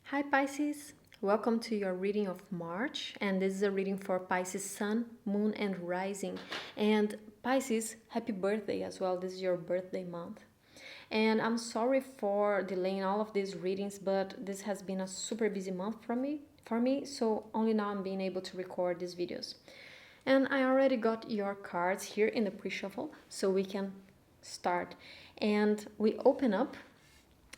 Hi Pisces, welcome to your reading of March, and this is a reading for Pisces Sun, Moon and Rising. And Pisces, happy birthday as well, this is your birthday month. And I'm sorry for delaying all of these readings, but this has been a super busy month for me, so only now I'm being able to record these videos. And I already got your cards here in the pre-shuffle, so we can start. And we open up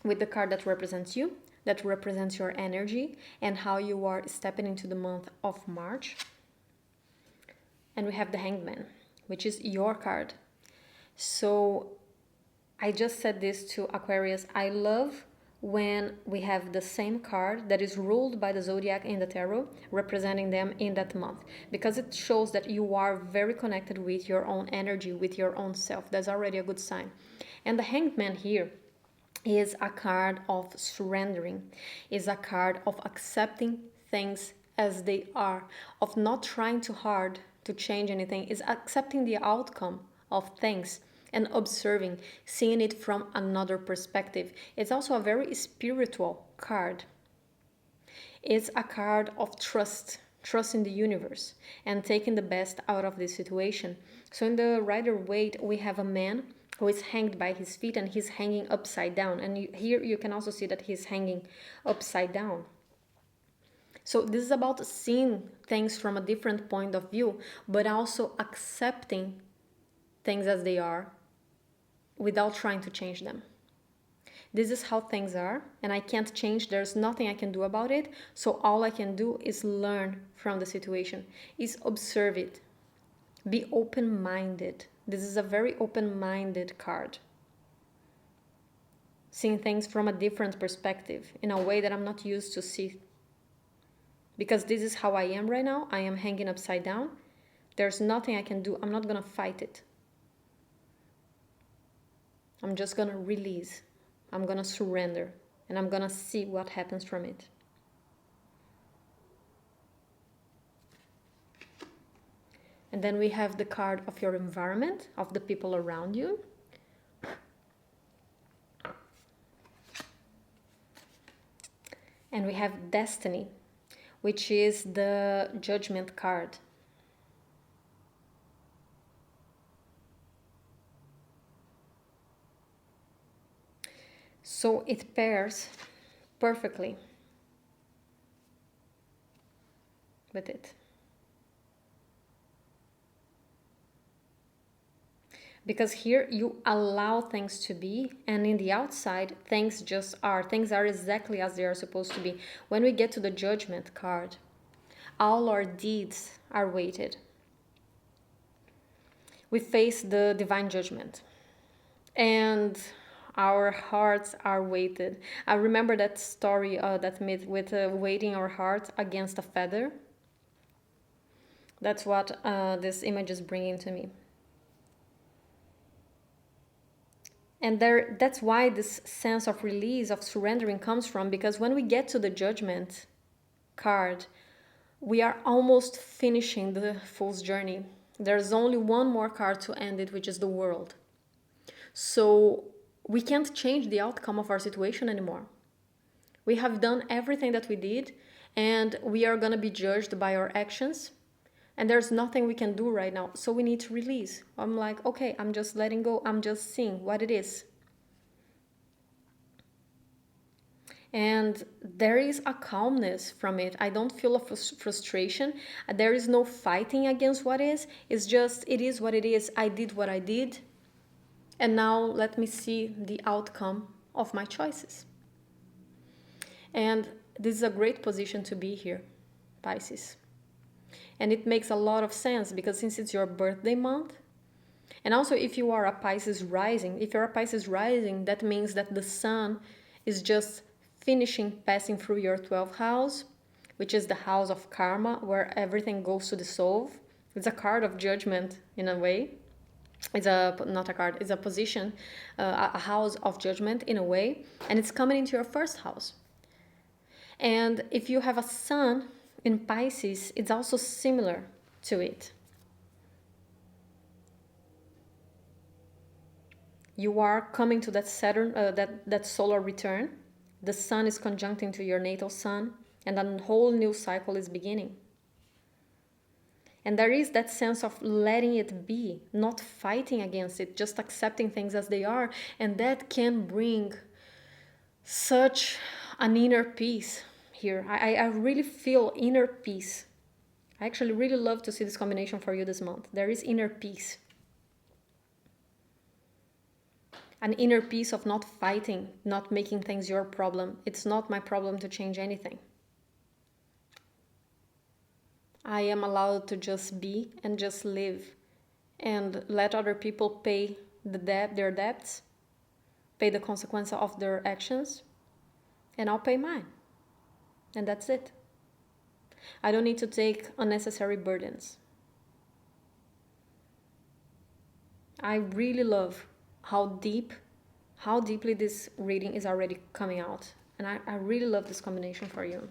with the card that represents you, that represents your energy and how you are stepping into the month of March. And we have the Hangman, which is your card. So I just said this to Aquarius. I love when we have the same card that is ruled by the zodiac in the tarot representing them in that month, because it shows that you are very connected with your own energy, with your own self. That's already a good sign. And the Hangman here is a card of surrendering, is a card of accepting things as they are, of not trying too hard to change anything, is accepting the outcome of things and observing, seeing it from another perspective. It's also a very spiritual card. It's a card of trust in the universe and taking the best out of the situation. So in the Rider-Waite, we have a man who is hanged by his feet, and he's hanging upside down. And here you can also see that he's hanging upside down. So this is about seeing things from a different point of view, but also accepting things as they are without trying to change them. This is how things are, and I can't change. There's nothing I can do about it. So all I can do is learn from the situation, is observe it. Be open-minded. This is a very open-minded card. Seeing things from a different perspective, in a way that I'm not used to see. Because this is how I am right now. I am hanging upside down. There's nothing I can do. I'm not going to fight it. I'm just going to release. I'm going to surrender. And I'm going to see what happens from it. And then we have the card of your environment, of the people around you. And we have Destiny, which is the Judgment card. So it pairs perfectly with it. Because here you allow things to be, and in the outside things just are. Things are exactly as they are supposed to be. When we get to the Judgment card, all our deeds are weighted. We face the divine judgment, and our hearts are weighted. I remember that story, that myth with weighting our heart against a feather. That's what this image is bringing to me. And that's why this sense of release, of surrendering comes from, because when we get to the Judgment card, we are almost finishing the Fool's journey. There's only one more card to end it, which is the World. So we can't change the outcome of our situation anymore. We have done everything that we did, and we are going to be judged by our actions. And there's nothing we can do right now. So we need to release. I'm like, okay, I'm just letting go. I'm just seeing what it is. And there is a calmness from it. I don't feel a frustration. There is no fighting against what is. It's just, it is what it is. I did what I did. And now let me see the outcome of my choices. And this is a great position to be here, Pisces. And it makes a lot of sense, because since it's your birthday month, and also if you are a Pisces rising, that means that the sun is just passing through your 12th house, which is the house of karma, where everything goes to dissolve. It's a card of judgment in a way. It's not a card, it's a position, a house of judgment in a way, and it's coming into your first house. And if you have a sun in Pisces, it's also similar to it. You are coming to that Saturn, that solar return, The sun is conjuncting to your natal sun, and a whole new cycle is beginning. And there is that sense of letting it be, not fighting against it, just accepting things as they are. And that can bring such an inner peace here. I really feel inner peace. I actually really love to see this combination for you this month. There is inner peace. An inner peace of not fighting, not making things your problem. It's not my problem to change anything. I am allowed to just be and just live and let other people pay their debts, pay the consequence of their actions, and I'll pay mine. And that's it. I don't need to take unnecessary burdens. I really love how deeply this reading is already coming out. And I really love this combination for you.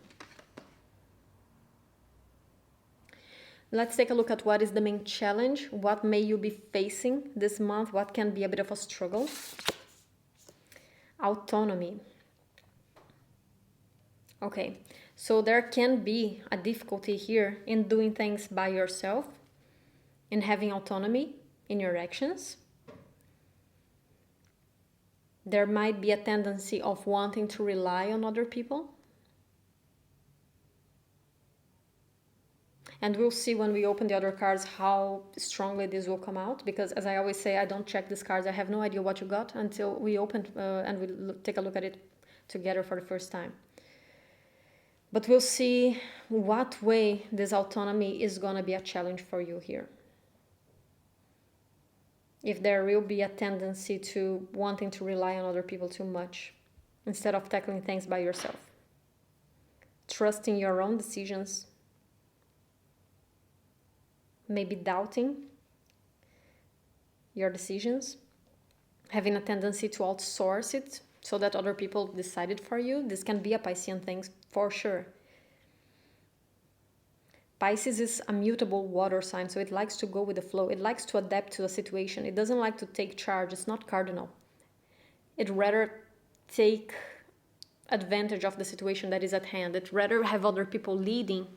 Let's take a look at what is the main challenge. What may you be facing this month? What can be a bit of a struggle? Autonomy. Okay, so there can be a difficulty here in doing things by yourself, in having autonomy in your actions. There might be a tendency of wanting to rely on other people. And we'll see when we open the other cards how strongly this will come out. Because as I always say, I don't check these cards. I have no idea what you got until we open and we take a look at it together for the first time. But we'll see what way this autonomy is going to be a challenge for you here. If there will be a tendency to wanting to rely on other people too much instead of tackling things by yourself. Trusting your own decisions. Maybe doubting your decisions, having a tendency to outsource it so that other people decide it for you. This can be a Piscean thing for sure. Pisces is a mutable water sign, so it likes to go with the flow. It likes to adapt to a situation. It doesn't like to take charge. It's not cardinal. It rather take advantage of the situation that is at hand. It rather have other people leading.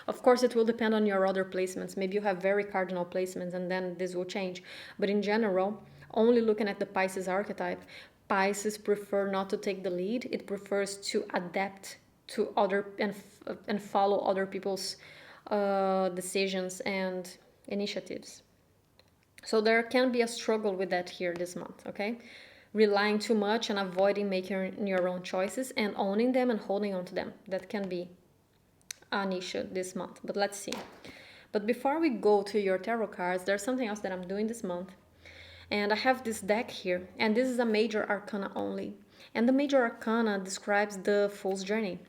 Of course, it will depend on your other placements. Maybe you have very cardinal placements and then this will change. But in general, only looking at the Pisces archetype, Pisces prefer not to take the lead. It prefers to adapt to other and follow other people's decisions and initiatives. So there can be a struggle with that here this month, okay? Relying too much and avoiding making your own choices and owning them and holding on to them. That can be an issue this month, but let's see. But before we go to your tarot cards, there's something else that I'm doing this month. And I have this deck here, and this is a major arcana only. And the major arcana describes the Fool's Journey,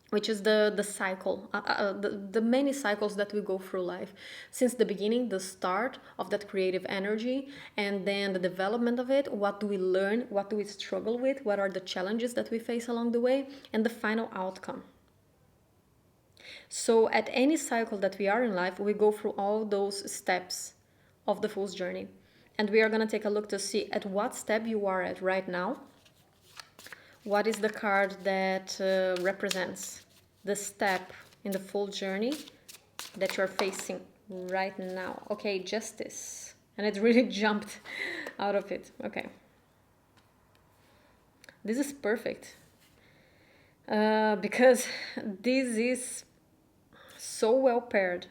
which is the cycle, the many cycles that we go through life. Since the beginning, the start of that creative energy, and then the development of it, what do we learn, what do we struggle with, what are the challenges that we face along the way, and the final outcome. So at any cycle that we are in life, we go through all those steps of the Fool's Journey. And we are going to take a look to see at what step you are at right now. What is the card that represents the step in the Fool's Journey that you're facing right now? Okay, Justice. And it really jumped out of it. Okay. This is perfect. Because this is so well paired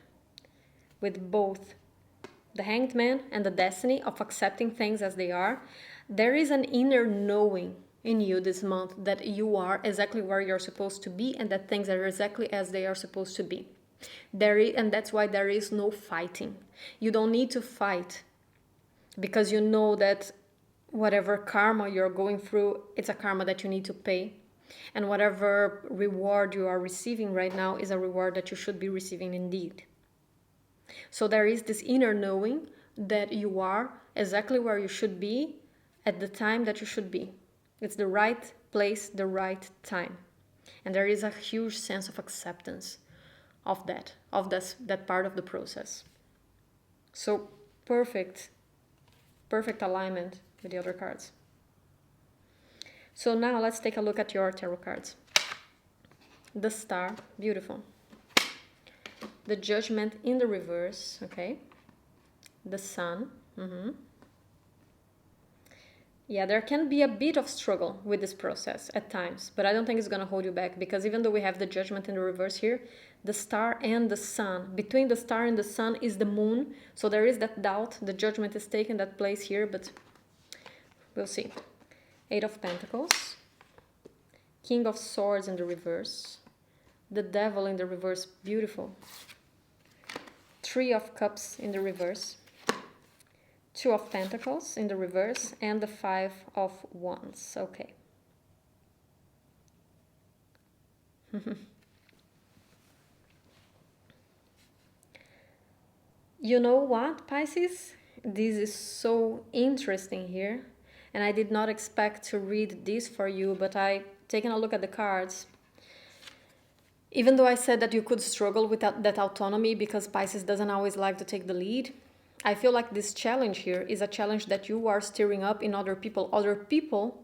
with both the Hanged Man and the destiny of accepting things as they are. There is an inner knowing in you this month that you are exactly where you're supposed to be and that things are exactly as they are supposed to be. And that's why there is no fighting. You don't need to fight because you know that whatever karma you're going through, it's a karma that you need to pay. And whatever reward you are receiving right now is a reward that you should be receiving indeed. So there is this inner knowing that you are exactly where you should be at the time that you should be. It's the right place, the right time. And there is a huge sense of acceptance of that part of the process. So perfect alignment with the other cards. So now let's take a look at your tarot cards. The Star, beautiful. The Judgment in the reverse, okay. The Sun. Yeah, there can be a bit of struggle with this process at times, but I don't think it's going to hold you back, because even though we have the Judgment in the reverse here, the Star and the Sun, between the Star and the Sun is the Moon, so there is that doubt. The Judgment is taking that place here, but we'll see. Eight of Pentacles, King of Swords in the reverse, the Devil in the reverse, beautiful. Three of Cups in the reverse, Two of Pentacles in the reverse, and the Five of Wands. Okay. You know what, Pisces? This is so interesting here, and I did not expect to read this for you, but I taking a look at the cards. Even though I said that you could struggle with that autonomy because Pisces doesn't always like to take the lead, I feel like this challenge here is a challenge that you are stirring up in other people. Other people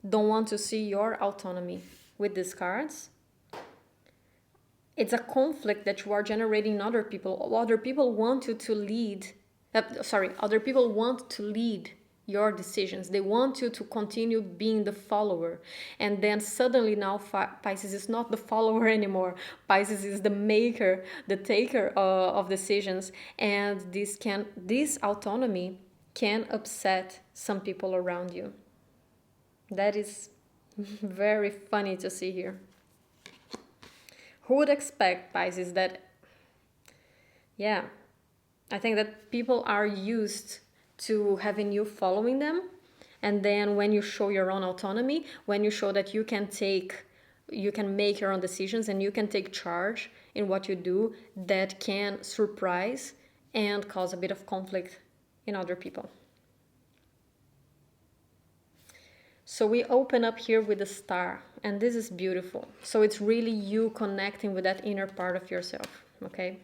don't want to see your autonomy with these cards. It's a conflict that you are generating in other people. Other people want you to lead. Other people want to lead your decisions. They want you to continue being the follower. And then suddenly now Pisces is not the follower anymore. Pisces is the maker, the taker of decisions. And this autonomy can upset some people around you. That is very funny to see here. Who would expect, Pisces, that, yeah, I think that people are used to having you following them, and then when you show your own autonomy, when you show that you can make your own decisions and you can take charge in what you do, that can surprise and cause a bit of conflict in other people. So we open up here with the Star, and this is beautiful. So it's really you connecting with that inner part of yourself, okay?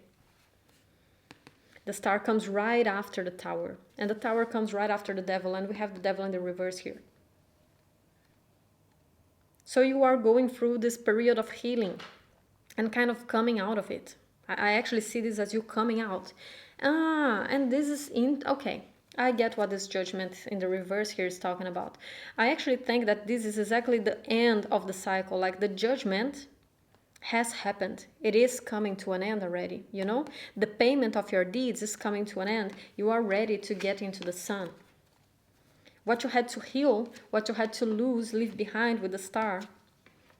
The Star comes right after the Tower, and the Tower comes right after the Devil, and we have the Devil in the reverse here. So you are going through this period of healing and kind of coming out of it. I actually see this as you coming out. And this is okay. I get what this Judgment in the reverse here is talking about. I actually think that this is exactly the end of the cycle. Like the Judgment has happened. It is coming to an end already, you know? The payment of your deeds is coming to an end. You are ready to get into the sun. What you had to heal, what you had to lose, leave behind with the Star.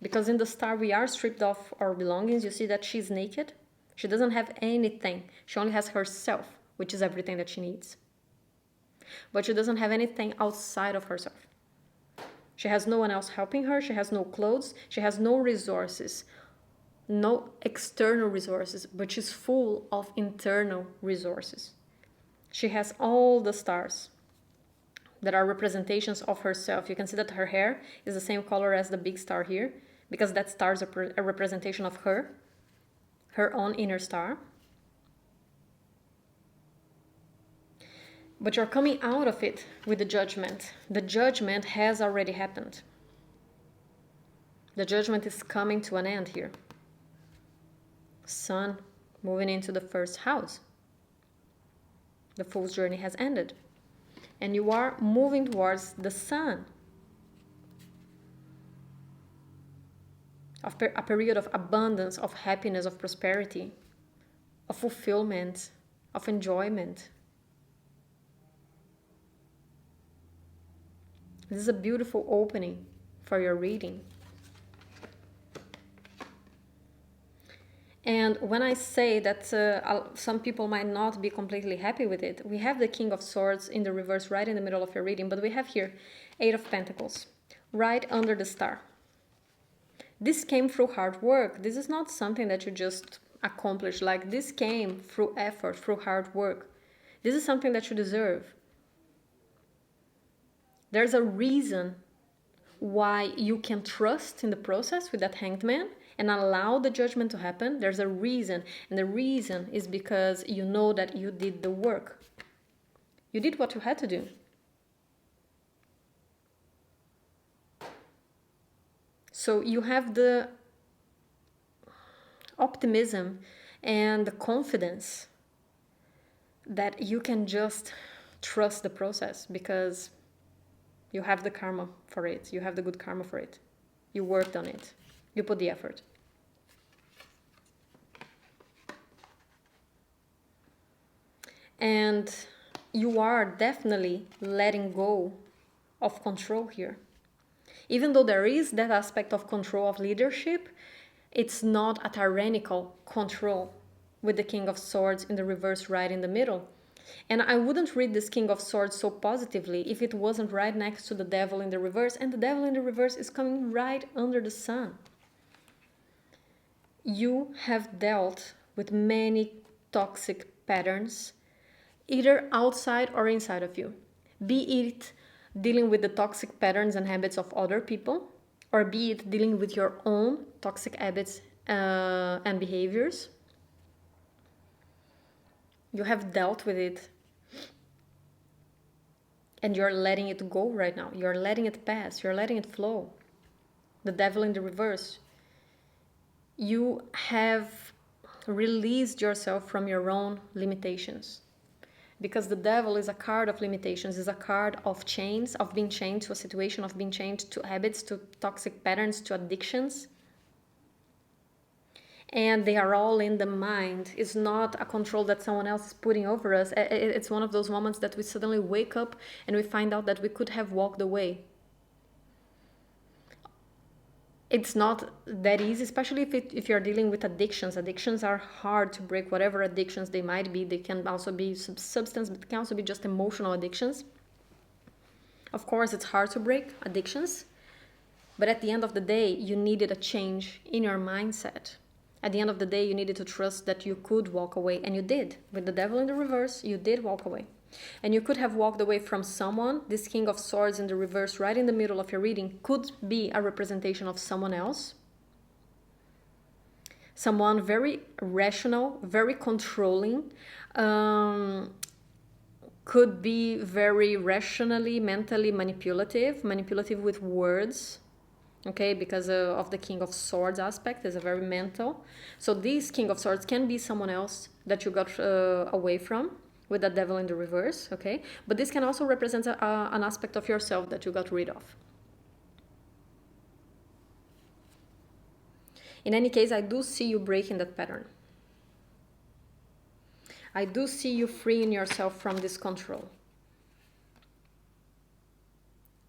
Because in the Star we are stripped of our belongings. You see that she's naked. She doesn't have anything. She only has herself, which is everything that she needs. But she doesn't have anything outside of herself. She has no one else helping her. She has no clothes. She has no resources. No external resources, but she's full of internal resources. She has all the stars that are representations of herself. You can see that her hair is the same color as the big star here, because that star is a representation of her own inner star. But you're coming out of it with the Judgment. The Judgment has already happened. The Judgment is coming to an end here. Sun moving into the first house. The Fool's journey has ended. And you are moving towards the Sun. A period of abundance, of happiness, of prosperity, of fulfillment, of enjoyment. This is a beautiful opening for your reading. And when I say that some people might not be completely happy with it, we have the King of Swords in the reverse right in the middle of your reading, but we have here Eight of Pentacles right under the Star. This came through hard work. This is not something that you just accomplished. Like, this came through effort, through hard work. This is something that you deserve. There's a reason why you can trust in the process with that Hanged Man and allow the Judgment to happen. There's a reason, and the reason is because you know that you did the work. You did what you had to do. So you have the optimism and the confidence that you can just trust the process because you have the karma for it. You have the good karma for it. You worked on it. You put the effort. And you are definitely letting go of control here. Even though there is that aspect of control of leadership, it's not a tyrannical control with the King of Swords in the reverse right in the middle. And I wouldn't read this King of Swords so positively if it wasn't right next to the Devil in the reverse, and the Devil in the reverse is coming right under the Sun. You have dealt with many toxic patterns, either outside or inside of you. Be it dealing with the toxic patterns and habits of other people, or be it dealing with your own toxic habits and behaviors. You have dealt with it and you're letting it go right now. You're letting it pass. You're letting it flow. The Devil in the reverse. You have released yourself from your own limitations. Because the Devil is a card of limitations, is a card of chains, of being chained to a situation, of being chained to habits, to toxic patterns, to addictions. And they are all in the mind. It's not a control that someone else is putting over us. It's one of those moments that we suddenly wake up and we find out that we could have walked away. It's not that easy, especially if you're dealing with addictions. Addictions are hard to break, whatever addictions they might be. They can also be substance, but they can also be just emotional addictions. Of course, it's hard to break addictions, but at the end of the day, you needed a change in your mindset. At the end of the day, you needed to trust that you could walk away, and you did. With the Devil in the reverse, you did walk away. And you could have walked away from someone. This King of Swords in the reverse, right in the middle of your reading, could be a representation of someone else. Someone very rational, very controlling, could be very rationally, mentally manipulative with words. Okay, because of the King of Swords aspect is a very mental. So this King of Swords can be someone else that you got away from with that Devil in the reverse, okay? But this can also represent an aspect of yourself that you got rid of. In any case, I do see you breaking that pattern. I do see you freeing yourself from this control.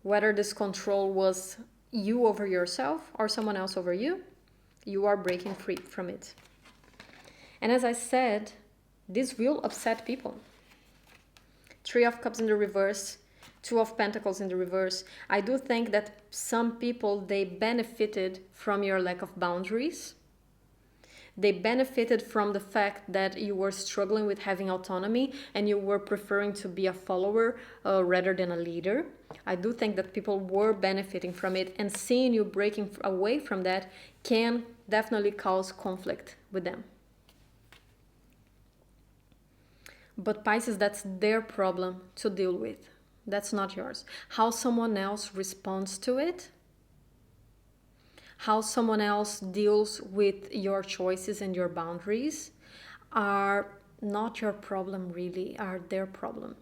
Whether this control was you over yourself or someone else over you, you are breaking free from it. And as I said, this will upset people. 3 of Cups in the reverse, 2 of Pentacles in the reverse. I do think that some people, they benefited from your lack of boundaries. They benefited from the fact that you were struggling with having autonomy and you were preferring to be a follower rather than a leader. I do think that people were benefiting from it, and seeing you breaking away from that can definitely cause conflict with them. But Pisces, that's their problem to deal with. That's not yours. How someone else responds to it, how someone else deals with your choices and your boundaries are not your problem really, are their problem.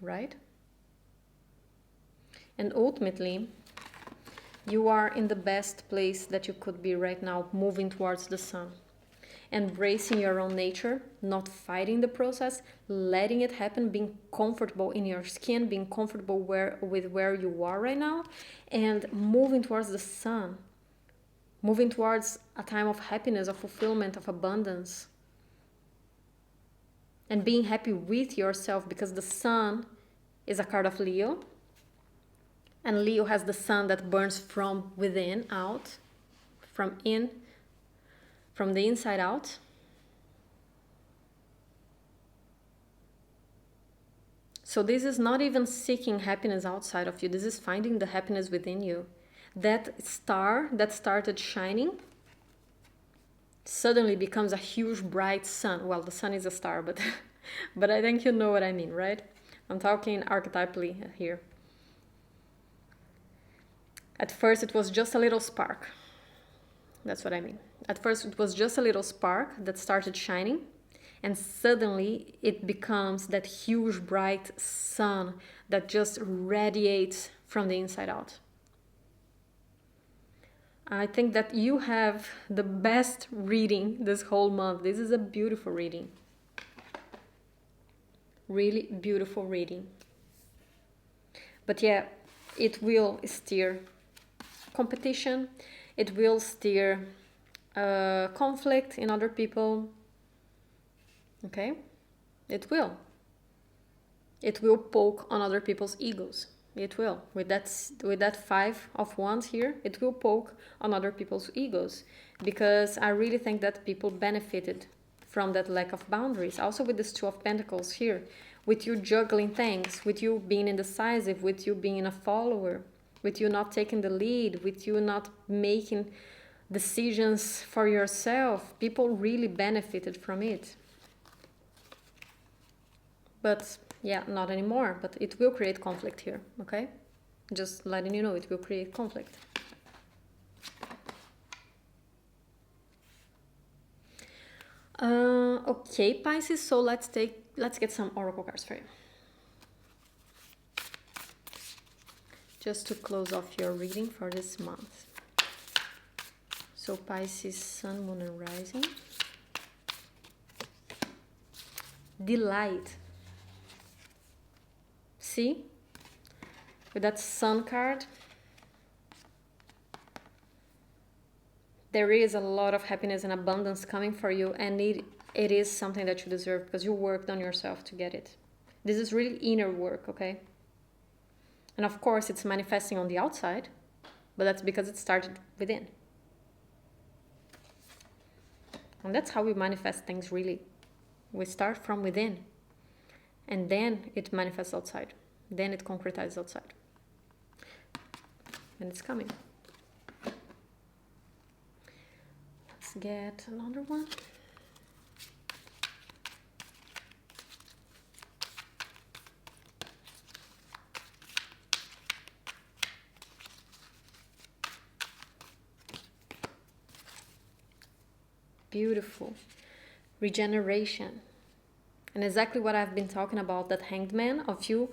Right? And ultimately, you are in the best place that you could be right now, moving towards the sun. Embracing your own nature, not fighting the process, letting it happen, being comfortable in your skin, being comfortable with where you are right now, and moving towards the sun. Moving towards a time of happiness, of fulfillment, of abundance. And being happy with yourself, because the sun is a card of Leo. And Leo has the sun that burns from within out, from the inside out. So this is not even seeking happiness outside of you. This is finding the happiness within you. That star that started shining suddenly becomes a huge bright sun. Well, the sun is a star, but I think you know what I mean, right? I'm talking archetypally here. At first it was just a little spark. That's what I mean. At first it was just a little spark that started shining, and suddenly it becomes that huge bright sun that just radiates from the inside out. I think that you have the best reading this whole month. This is a beautiful reading. Really beautiful reading. But yeah, it will steer competition. It will steer conflict in other people. Okay? It will. It will poke on other people's egos. It will. With that 5 of Wands here, it will poke on other people's egos. Because I really think that people benefited from that lack of boundaries. Also with this 2 of Pentacles here. With you juggling things. With you being indecisive. With you being a follower. With you not taking the lead. With you not making decisions for yourself. People really benefited from it. But yeah, not anymore. But it will create conflict here, okay? Just letting you know, it will create conflict. Okay, Pisces, so let's get some oracle cards for you. Just to close off your reading for this month. So Pisces, Sun, Moon and Rising. Delight. See? With that Sun card, there is a lot of happiness and abundance coming for you, and it is something that you deserve because you worked on yourself to get it. This is really inner work, okay? And of course, it's manifesting on the outside, but that's because it started within. And that's how we manifest things, really. We start from within, and then it manifests outside. Then it concretizes outside. And it's coming. Let's get another one. Beautiful. Regeneration. And exactly what I've been talking about, that Hanged Man of you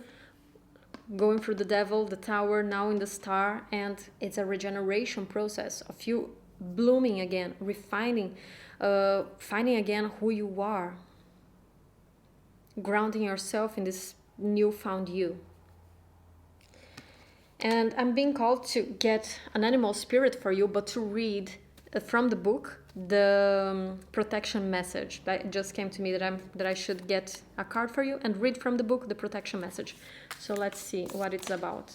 going through the Devil, the Tower, now in the Star, and it's a regeneration process of you blooming again, refining, finding again who you are, grounding yourself in this newfound you. And I'm being called to get an animal spirit for you, but to read from the book the protection message. That just came to me that I should get a card for you and read from the book the protection message. So let's see what it's about.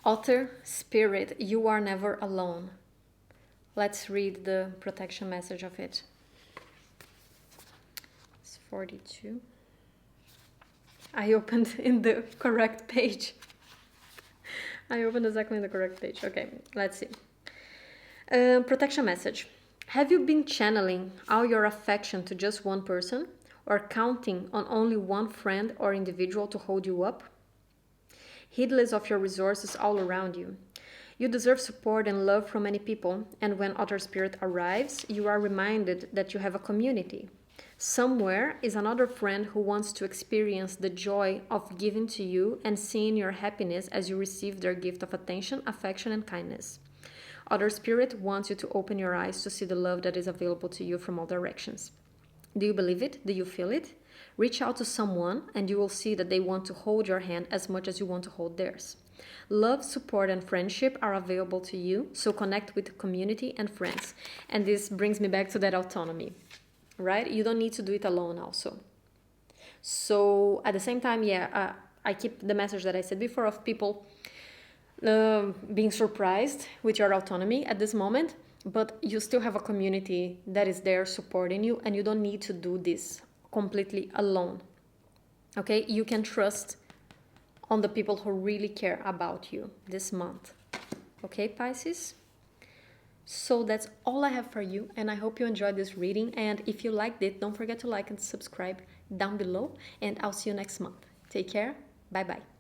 Otter Spirit, you are never alone. Let's read the protection message of it. It's 42. I opened in the correct page. I opened exactly in the correct page. Okay, let's see. Protection message. Have you been channeling all your affection to just one person, or counting on only one friend or individual to hold you up? Heedless of your resources all around you. You deserve support and love from many people, and when Otter Spirit arrives, you are reminded that you have a community. Somewhere is another friend who wants to experience the joy of giving to you and seeing your happiness as you receive their gift of attention, affection, and kindness. Otter Spirit wants you to open your eyes to see the love that is available to you from all directions. Do you believe it? Do you feel it? Reach out to someone and you will see that they want to hold your hand as much as you want to hold theirs. Love, support, and friendship are available to you, so connect with the community and friends. And this brings me back to that autonomy, right? You don't need to do it alone also. So at the same time, I keep the message that I said before of people being surprised with your autonomy at this moment, but you still have a community that is there supporting you, and you don't need to do this completely alone. Okay, you can trust on the people who really care about you this month. Okay, Pisces? So that's all I have for you, and I hope you enjoyed this reading. And if you liked it, don't forget to like and subscribe down below, and I'll see you next month. Take care. Bye bye.